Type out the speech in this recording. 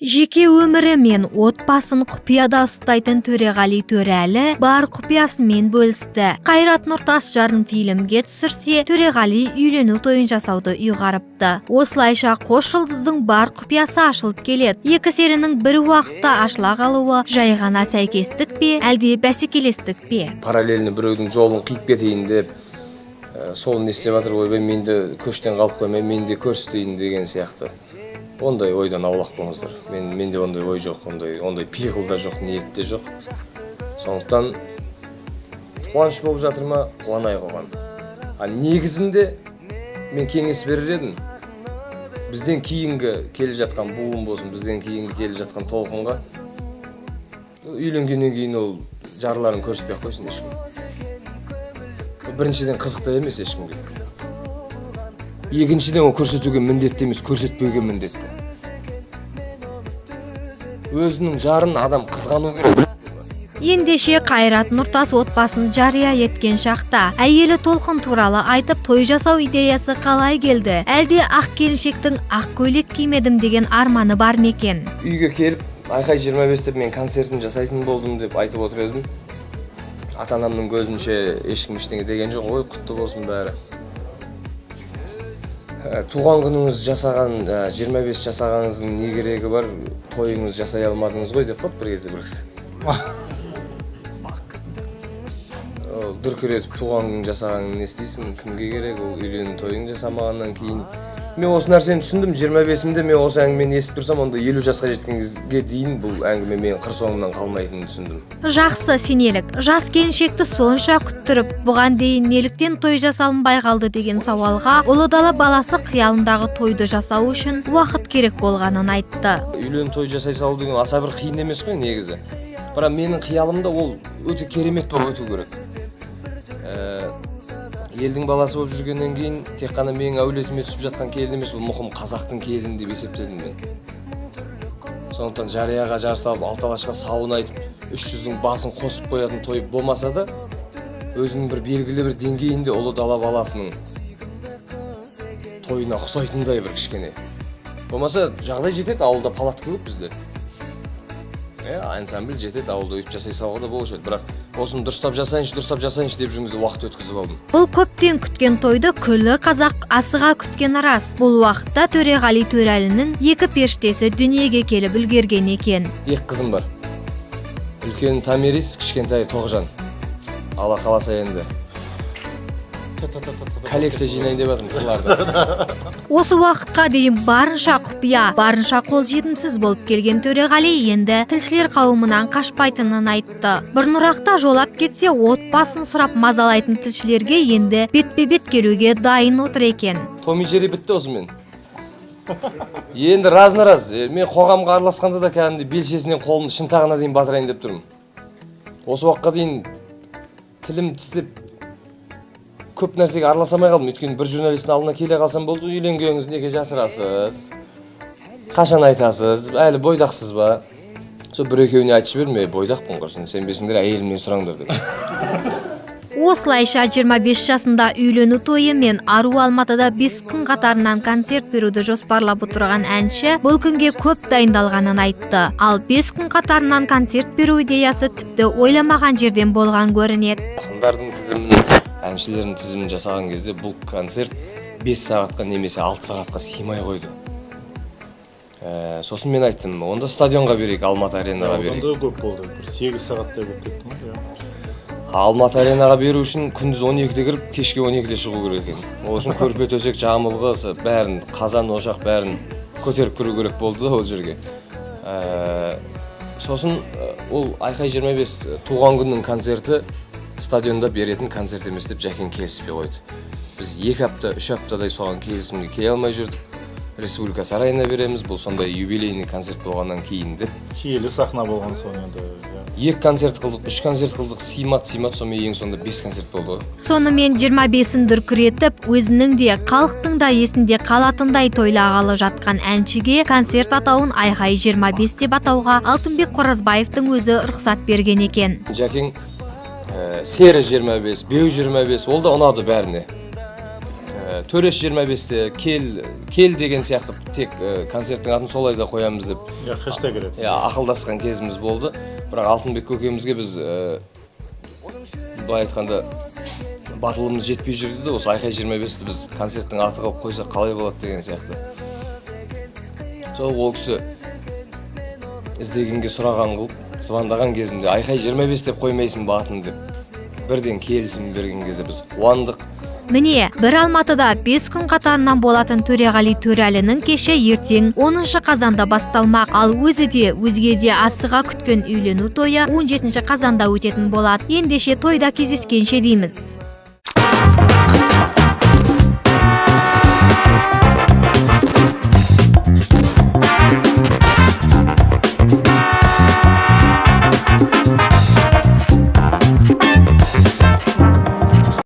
Жеке өмірі мен отбасын құпияда ұстайтын Төреғали Төреәлі бар құпиясымен бөлісті. Қайрат Нұртас жарын фильмге түсірсе, Төреғали үйлену тойын жасауды ұйғарыпты. Осылайша қос жұлдыздың бар құпиясы ашылып келеді. Екі серінің бір уақытта ашыла қалуы жай ғана сәйкестік пе, әлде бәсекелестік пе? Параллельно біреудің жолын қиып кетейін деп, сол не істеп жатыр, ойбай мен де көштен қалып қоймай, мен де көрсетейін деген сияқты. Ондай ойдан аулақ болыңыздар. Менде ондай ой жоқ, ондай пиғыл да жоқ, ниет те жоқ. Сондықтан қуаныш болып жатыр ма, қуанай қойған. Негізінде мен кеңес берер едім. Бізден кейінгі келе жатқан буын болсын, бізден кейінгі келе жатқан толқынға үйленгеннен кейін ол жарларын көрсетпей қойсын ешкім. Біріншіден қызықты емес ешкімге. Екіншіден ол көрсетуге міндетті емес, көрсетпеуге міндетті. Өзінің жарын адам қызғану керек. Ендеше Қайрат Нұртас отбасын жария еткен шақта әйелі толқын туралы айтып той жасау идеясы қалай келді? Әлде ақ келіншектің ақ көйлек кимедім деген арманы бар ма екен? Үйге келіп, айқай 25 деп мен концертін жасайтын болдым деп айтып отыр едім. Ата-анамның көзінше ешкім ештеңе деген жоқ, ой құтты болсын бәрі. Туған күніңіз жасаған, 25 жасағаныңыздың не керегі бар, тойыңыз жасай алмадыңыз ғой деп қалды бір кезде бір кісі. Дүркіретіп туған күн жасағанын не істейсің, кімге керек, ол үйлену тойың жасамағаннан кейін. Мен осы нәрсені түсіндім, 25-імде мен осы әңгімені естіп тұрсам, онда 50 жасқа жеткенге дейін бұл әңгіме мен қыр соңымнан қалмайтынын түсіндім. Жақсы сенелік, жас келіншекті сонша күттіріп, бұған дейін неліктен той жасалынбай қалды деген сауалға, ұлы дала баласы қиялындағы тойды жасау үшін уақыт керек болғанын айтты. Үйлену той жасай салу деген аса бір қиын емес қой негізі. Бірақ менің қиялымда ол өте керемет болып өту керек. Елдің баласы болып жүргеннен кейін тек қана менің әулетіме түсіп жатқан келін емес, бұл мұқым қазақтың келіні деп есептедім мен. Сондықтан жарияға жар салып, алталашқа сауын айтып, 300-дің басын қосып қоятын той болмаса да, өзінің бір белгілі бір деңгейінде ұлы дала баласының тойына ұқсайтындай бір кішкене. Болмаса жағдай жетеді, ауылда палат көп бізде. Ансамбль жетеді, ауылда өйтіп жасай салуға да болушы еді, бірақ осыны дұрыстап жасайыншы деп жүріңізде уақыт өткізіп алдым. Бұл көптен күткен тойды күллі қазақ асыға күткен рас. Бұл уақытта Төреғали Төреәлінің екі періштесі дүниеге келіп үлгерген екен. Екі қызым бар. Үлкен Тамирис, кішкентай Тоғжан. Алла қаласа енді коллекция жинайын деп жатырмын қыздарды. Осы уақытқа дейін барынша құпия, барынша қолжетімсіз болып келген Төреғали енді тілшілер қауымынан қашпайтынын айтты. Бұрынырақта жолап кетсе, отбасын сұрап мазалайтын тілшілерге енді бетпе-бет келуге дайын отыр екен. Том и Джерри бітті осымен. Енді разына-раз. Мен қоғамға араласқанда да кәдімгідей белшесінен қолын шынтағына дейін батырайын деп тұрмын. Осы уақытқа дейін тілім тістеп көп нәрсеге араласамай қалдым. Өйткені бір журналистің алдына келе қалсам болды, үйленгеніңіз неге жасырасыз? Қашан айтасыз? Әлі бойдақсыз ба? Сол бір екеуіне айтшы берме, бойдақпын құрсын, сенбесіңдер әйелімнен сұраңдар деп. Осылайша 25 жасында үйлену тойы мен Ару Алматыда 5 күн қатарынан концерт беруді жоспарлап отырған әнші бұл күнге көп дайындалғанын айтты. Ал 5 күн қатарынан концерт беру идеясы тіпті ойламаған жерден болған көрінеді. Ақындардың тізімін, әншілердің тізімін жасаған кезде бұл концерт 5 сағатқа немесе 6 сағатқа симай қойды. Сосын мен айттым, онда стадионға берейік, Алматы аренаға берейік. Онда көп болды, 8 сағаттай болып кетті. Алматы аренаға беру үшін күндіз 12-де кіріп, кешке 12-де шығу керек екен. Ол үшін көрпе төсек, жамылғы, бәрін, қазан, ошақ бәрін көтеріп кіру керек болды ол жерге. Сосын ол айқай 25 туған күннің концерті стадионда беретін концерт емес деп Жәкен келіспей қойды. Біз 2 апта, 3 аптадай соған келісімге келе алмай жүрдік. Республика сарайына береміз, бұл сондай юбилейный концерт болғаннан кейін деп. Киелі сахна болған соң енді. 2 концерт қылдық, 3 концерт қылдық, симат, сонымен ең соңында 5 концерт болды. Сонымен 25-ін дүркіретіп, өзінің де, халықтың да есінде қалатындай тойлағалы жатқан әншіге концерт атауын айқай 25 деп атауға Алтынбек Қоразбаевтың өзі рұқсат берген екен. Жәкең сері 25, беу 25, ол да ұнады бәріне. төреш 25-те кел деген сияқты тек концерттің атын солай да қоямыз деп хэштег керек. ақылдасқан кезіміз болды. Бірақ Алтынбек көкемізге біз былай айтқанда батылымыз жетпей жүрді де, осы айқай 25-ті біз концерттің аты қылып қойсақ қалай болады деген сияқты. Сол ол кісі іздегенге сұраған қылып, звондаған кезімде айқай 25 деп қоймайсың ба атын деп бірден келісім берген кезде біз қуандық. Міне, бір Алматыда 5 күн қатарынан болатын Төреғали Төрәлінің кеші ертең 10 қазанда басталмақ. Ал өзі де өзге де асыға күткен үйлену тойы 17 қазанда өтетін болады. Ендеше тойда кездескенше дейміз.